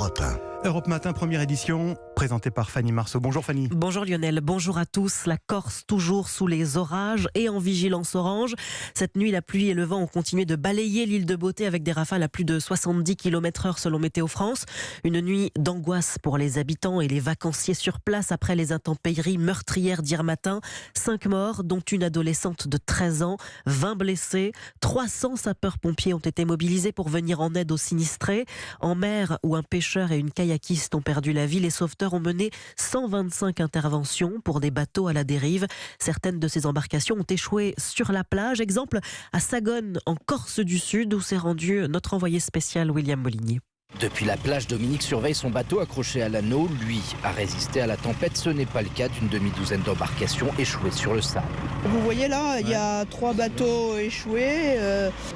Europe 1. Europe Matin, première édition, présentée par Fanny Marceau. Bonjour Fanny. Bonjour Lionel, bonjour à tous. La Corse toujours sous les orages et en vigilance orange. Cette nuit, la pluie et le vent ont continué de balayer l'île de Beauté avec des rafales à plus de 70 km/h selon Météo France. Une nuit d'angoisse pour les habitants et les vacanciers sur place après les intempéries meurtrières d'hier matin. 5 morts, dont une adolescente de 13 ans, 20 blessés. 300 sapeurs-pompiers ont été mobilisés pour venir en aide aux sinistrés. En mer, où un pêcheur et une kayakiste ont perdu la vie, les sauveteurs ont mené 125 interventions pour des bateaux à la dérive. Certaines de ces embarcations ont échoué sur la plage. Exemple à Sagone, en Corse du Sud, où s'est rendu notre envoyé spécial William Molinier. Depuis la plage, Dominique surveille son bateau accroché à l'anneau. Lui a résisté à la tempête. Ce n'est pas le cas d'une demi-douzaine d'embarcations échouées sur le sable. Vous voyez là, il y a 3 bateaux échoués.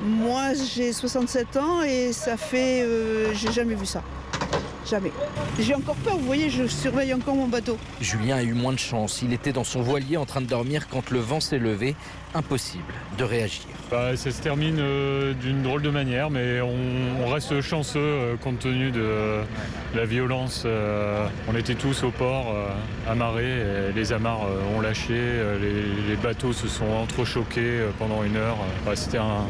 Moi, j'ai 67 ans et ça fait... j'ai jamais vu ça. Jamais. J'ai encore peur, vous voyez, je surveille encore mon bateau. Julien a eu moins de chance. Il était dans son voilier en train de dormir quand le vent s'est levé. Impossible de réagir. Ça se termine d'une drôle de manière, mais on reste chanceux compte tenu de la violence. On était tous au port, amarrés, et les amarres ont lâché, les bateaux se sont entrechoqués pendant 1 heure. C'était un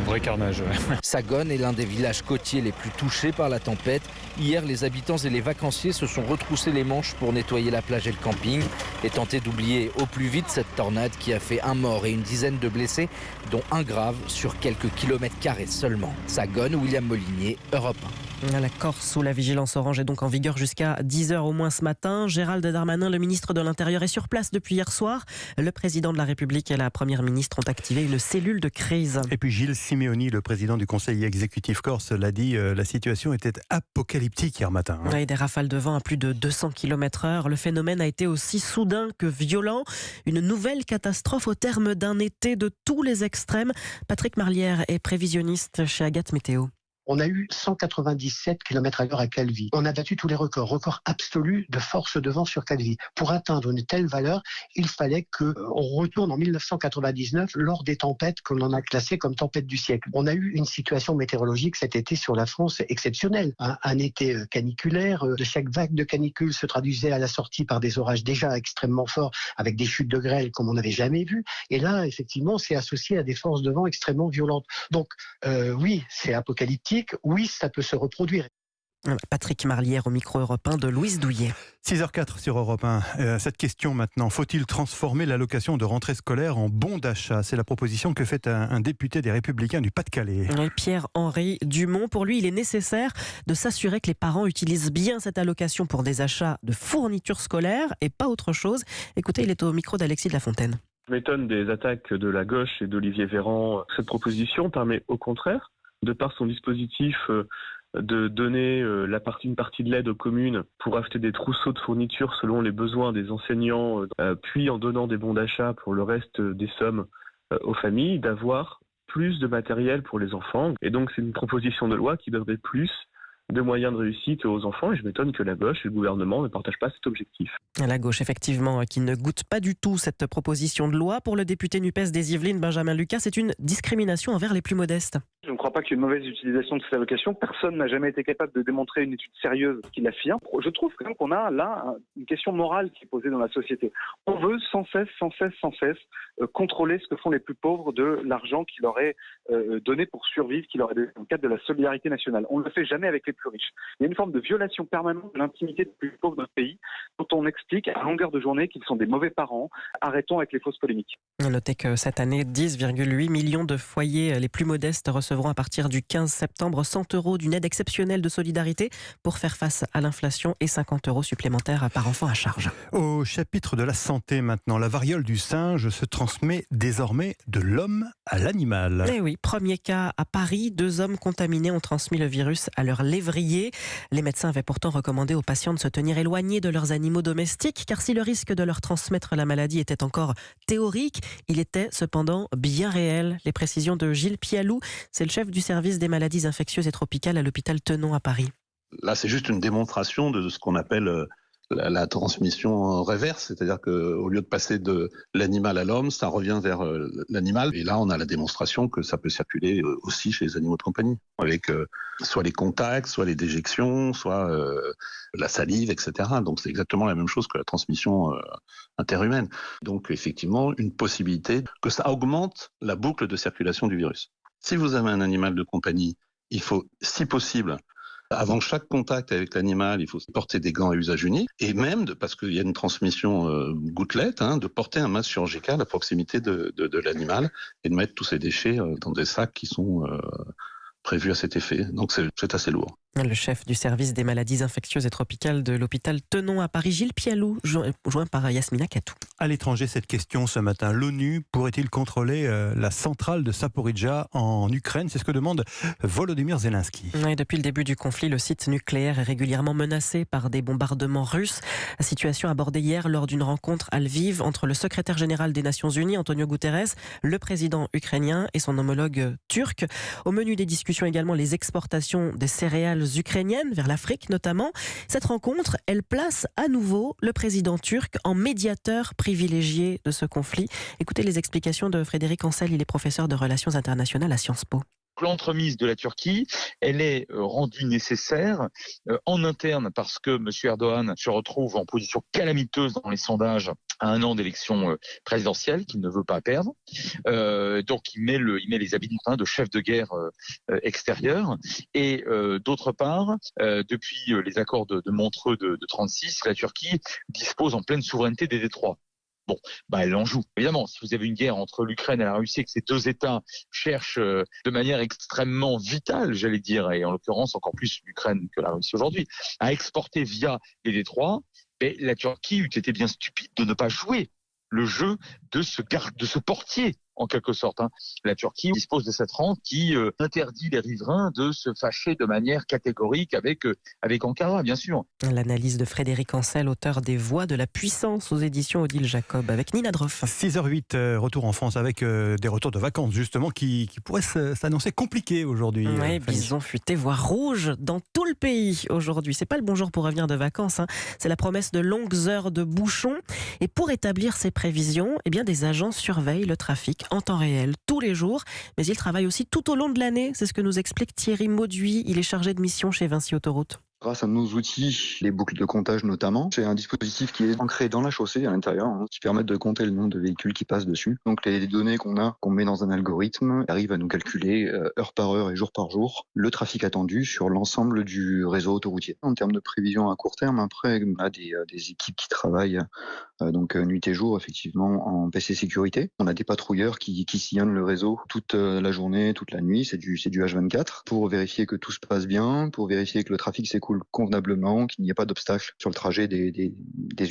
vrai carnage. Sagone est l'un des villages côtiers les plus touchés par la tempête. Hier, les habitants et les vacanciers se sont retroussés les manches pour nettoyer la plage et le camping et tenter d'oublier au plus vite cette tornade qui a fait 1 mort et une dizaine de blessés, dont 1 grave sur quelques kilomètres carrés seulement. Sagone, William Molinier, Europe 1. La Corse, où la vigilance orange est donc en vigueur jusqu'à 10h au moins ce matin. Gérald Darmanin, le ministre de l'Intérieur, est sur place depuis hier soir. Le président de la République et la première ministre ont activé une cellule de crise. Et puis Gilles Simeoni, le président du Conseil exécutif corse, l'a dit, la situation était apocalyptique hier matin. Oui, des rafales de vent à plus de 200 km/h. Le phénomène a été aussi soudain que violent. Une nouvelle catastrophe au terme d'un été de tous les extrêmes. Patrick Marlière est prévisionniste chez Agathe Météo. On a eu 197 km/h à Calvi. On a battu tous les records absolus de force de vent sur Calvi. Pour atteindre une telle valeur, il fallait qu'on retourne en 1999 lors des tempêtes que l'on a classées comme tempêtes du siècle. On a eu une situation météorologique cet été sur la France exceptionnelle. Un été caniculaire. De chaque vague de canicule se traduisait à la sortie par des orages déjà extrêmement forts avec des chutes de grêle comme on n'avait jamais vu. Et là, effectivement, c'est associé à des forces de vent extrêmement violentes. Donc, oui, c'est apocalyptique. Oui, ça peut se reproduire. Patrick Marlière au micro européen de Louise Douillet. 6h04 sur Europe 1. Cette question maintenant, faut-il transformer l'allocation de rentrée scolaire en bon d'achat? C'est la proposition que fait un député des Républicains du Pas-de-Calais. Pierre-Henri Dumont, pour lui, il est nécessaire de s'assurer que les parents utilisent bien cette allocation pour des achats de fournitures scolaires et pas autre chose. Écoutez, il est au micro d'Alexis de la Fontaine. Je m'étonne des attaques de la gauche et d'Olivier Véran. Cette proposition permet au contraire, de par son dispositif, de donner une partie de l'aide aux communes pour acheter des trousseaux de fournitures selon les besoins des enseignants, puis en donnant des bons d'achat pour le reste des sommes aux familles, d'avoir plus de matériel pour les enfants. Et donc c'est une proposition de loi qui donnerait plus de moyens de réussite aux enfants, et je m'étonne que la gauche et le gouvernement ne partagent pas cet objectif. La gauche, effectivement, qui ne goûte pas du tout cette proposition de loi. Pour le député NUPES des Yvelines, Benjamin Lucas, c'est une discrimination envers les plus modestes. Je ne crois pas qu'il y ait une mauvaise utilisation de cette allocation. Personne n'a jamais été capable de démontrer une étude sérieuse qui l'affirme. Je trouve quand même qu'on a là une question morale qui est posée dans la société. On veut sans cesse contrôler ce que font les plus pauvres de l'argent qui leur est donné pour survivre, qui leur est donné dans le cadre de la solidarité nationale. On ne le fait jamais avec les plus riches. Il y a une forme de violation permanente de l'intimité des plus pauvres de notre pays, dont on explique à longueur de journée qu'ils sont des mauvais parents. Arrêtons avec les fausses polémiques. Notez que cette année, 10,8 millions de foyers les plus modestes recevront à partir du 15 septembre 100 € d'une aide exceptionnelle de solidarité pour faire face à l'inflation et 50 € supplémentaires par enfant à charge. Au chapitre de la santé maintenant, la variole du singe se transmet désormais de l'homme à l'animal. Eh oui, premier cas à Paris, 2 hommes contaminés ont transmis le virus à leur lévrier. Les médecins avaient pourtant recommandé aux patients de se tenir éloignés de leurs animaux domestiques, car si le risque de leur transmettre la maladie était encore théorique, il était cependant bien réel. Les précisions de Gilles Pialou, c'est le chef du service des maladies infectieuses et tropicales à l'hôpital Tenon à Paris. Là, c'est juste une démonstration de ce qu'on appelle la transmission réverse, c'est-à-dire qu'au lieu de passer de l'animal à l'homme, ça revient vers l'animal. Et là, on a la démonstration que ça peut circuler aussi chez les animaux de compagnie, avec soit les contacts, soit les déjections, soit la salive, etc. Donc c'est exactement la même chose que la transmission interhumaine. Donc effectivement, une possibilité que ça augmente la boucle de circulation du virus. Si vous avez un animal de compagnie, il faut, si possible, avant chaque contact avec l'animal, il faut porter des gants à usage unique et même, parce qu'il y a une transmission gouttelette, de porter un masque chirurgical à proximité de l'animal et de mettre tous ces déchets dans des sacs qui sont prévus à cet effet. Donc c'est assez lourd. Le chef du service des maladies infectieuses et tropicales de l'hôpital Tenon à Paris, Gilles Pialou, joint par Yasmina Katou. À l'étranger, cette question ce matin. L'ONU pourrait-il contrôler la centrale de Zaporijia en Ukraine? C'est ce que demande Volodymyr Zelensky. Oui, depuis le début du conflit, le site nucléaire est régulièrement menacé par des bombardements russes. La situation abordée hier lors d'une rencontre à Lviv entre le secrétaire général des Nations Unies, Antonio Guterres, le président ukrainien et son homologue turc. Au menu des discussions également les exportations des céréales ukrainiennes vers l'Afrique notamment. Cette rencontre, elle place à nouveau le président turc en médiateur privilégié de ce conflit. Écoutez les explications de Frédéric Ancel, il est professeur de relations internationales à Sciences Po. L'entremise de la Turquie, elle est rendue nécessaire en interne parce que M. Erdogan se retrouve en position calamiteuse dans les sondages à un an d'élection présidentielle qu'il ne veut pas perdre. Donc il met les habits de chef de guerre extérieur. Et d'autre part, depuis les accords de Montreux de 1936, la Turquie dispose en pleine souveraineté des détroits. Bon, elle en joue. Évidemment, si vous avez une guerre entre l'Ukraine et la Russie et que ces deux États cherchent de manière extrêmement vitale, j'allais dire, et en l'occurrence encore plus l'Ukraine que la Russie aujourd'hui, à exporter via les détroits, la Turquie eût été bien stupide de ne pas jouer le jeu de ce portier, en quelque sorte. La Turquie dispose de cette rente qui interdit les riverains de se fâcher de manière catégorique avec Ankara, bien sûr. L'analyse de Frédéric Ancel, auteur des Voix de la puissance aux éditions Odile Jacob, avec Nina Droff. 6h08, retour en France avec des retours de vacances, justement, qui pourraient s'annoncer compliqués aujourd'hui. Oui, bison futé, voire rouge dans tout le pays aujourd'hui. C'est pas le bon jour pour revenir de vacances. C'est la promesse de longues heures de bouchons. Et pour établir ces prévisions, des agents surveillent le trafic en temps réel, tous les jours, mais ils travaillent aussi tout au long de l'année. C'est ce que nous explique Thierry Mauduit. Il est chargé de mission chez Vinci Autoroute. Grâce à nos outils, les boucles de comptage notamment, c'est un dispositif qui est ancré dans la chaussée à l'intérieur, qui permet de compter le nombre de véhicules qui passent dessus. Donc les données qu'on met dans un algorithme, arrivent à nous calculer heure par heure et jour par jour le trafic attendu sur l'ensemble du réseau autoroutier. En termes de prévision à court terme, après, on a des équipes qui travaillent donc nuit et jour effectivement en PC sécurité. On a des patrouilleurs qui sillonnent le réseau toute la journée, toute la nuit, c'est du H24 pour vérifier que tout se passe bien, pour vérifier que le trafic s'écoule convenablement, qu'il n'y ait pas d'obstacle sur le trajet des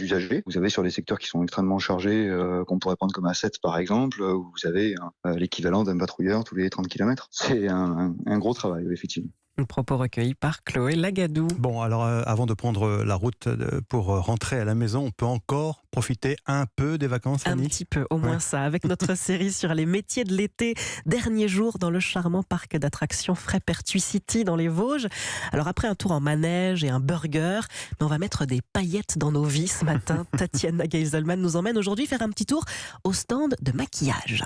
usagers. Vous avez sur les secteurs qui sont extrêmement chargés, qu'on pourrait prendre comme A7 par exemple, où vous avez l'équivalent d'un patrouilleur tous les 30 km. C'est un gros travail, effectivement. Un propos recueilli par Chloé Lagadou. Bon, alors avant de prendre la route pour rentrer à la maison, on peut encore profiter un peu des vacances, Annie ? Un petit peu, au moins ça, avec notre série sur les métiers de l'été. Dernier jour dans le charmant parc d'attractions Frais-Pertuis City dans les Vosges. Alors après un tour en manège et un burger, on va mettre des paillettes dans nos vies ce matin. Tatiana Geiselman nous emmène aujourd'hui faire un petit tour au stand de maquillage.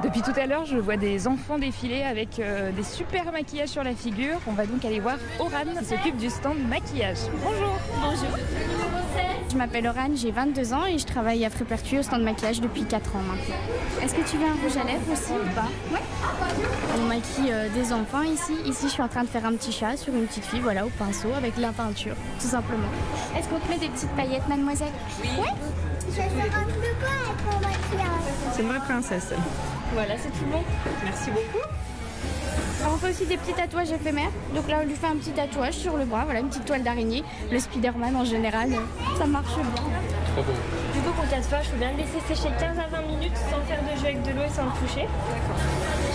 Depuis tout à l'heure, je vois des enfants défiler avec des super maquillages sur la figure. On va donc aller voir Oran qui s'occupe du stand maquillage. Bonjour. Bonjour. Je m'appelle Oran, j'ai 22 ans et je travaille à Frais-Pertuis au stand maquillage depuis 4 ans maintenant. Est-ce que tu veux un rouge à lèvres aussi ou pas? Ouais. On maquille des enfants ici. Ici, je suis en train de faire un petit chat sur une petite fille, voilà, au pinceau avec la peinture, tout simplement. Est-ce qu'on te met des petites paillettes, mademoiselle? Oui. Ouais. Je serai un peu quoi avec mon maquillage? C'est une vraie princesse. Voilà, c'est tout bon. Merci beaucoup. Alors, on fait aussi des petits tatouages éphémères. Donc là, on lui fait un petit tatouage sur le bras, voilà, une petite toile d'araignée. Le Spider-Man en général, ça marche bien. Trop beau. Du coup, pour 4 fois, il faut bien le laisser sécher 15 à 20 minutes sans faire de jeu avec de l'eau et sans le toucher.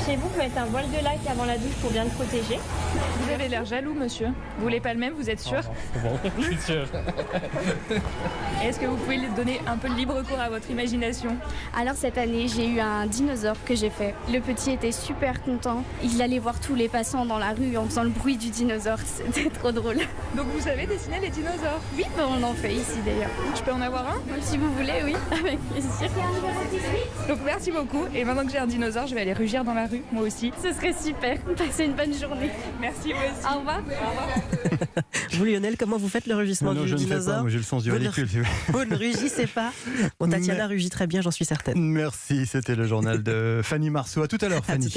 Chez vous, vous mettez un voile de lac avant la douche pour bien le protéger. Vous avez l'air jaloux, monsieur. Vous voulez pas le même, vous êtes sûr? Bon, je suis sûr. Est-ce que vous pouvez donner un peu de libre cours à votre imagination? Alors cette année, j'ai eu un dinosaure que j'ai fait. Le petit était super content. Il allait voir tous les passants dans la rue en faisant le bruit du dinosaure. C'était trop drôle. Donc vous savez dessiner les dinosaures? Oui, on en fait ici d'ailleurs. Je peux en avoir un? Si vous voulez, oui, avec plaisir. Donc merci beaucoup. Et maintenant que j'ai un dinosaure, je vais aller rugir dans la rue, moi aussi. Ce serait super. Passez une bonne journée. Merci, vous aussi. Au revoir. Vous, Lionel, comment vous faites le rugissement du je ne fais dinosaure? pas, moi j'ai le sens du ridicule. Vous ne rugissez pas? Bon, Tatiana rugit très bien, j'en suis certaine. Merci, c'était le journal de Fanny Marceau. À tout à l'heure, Fanny.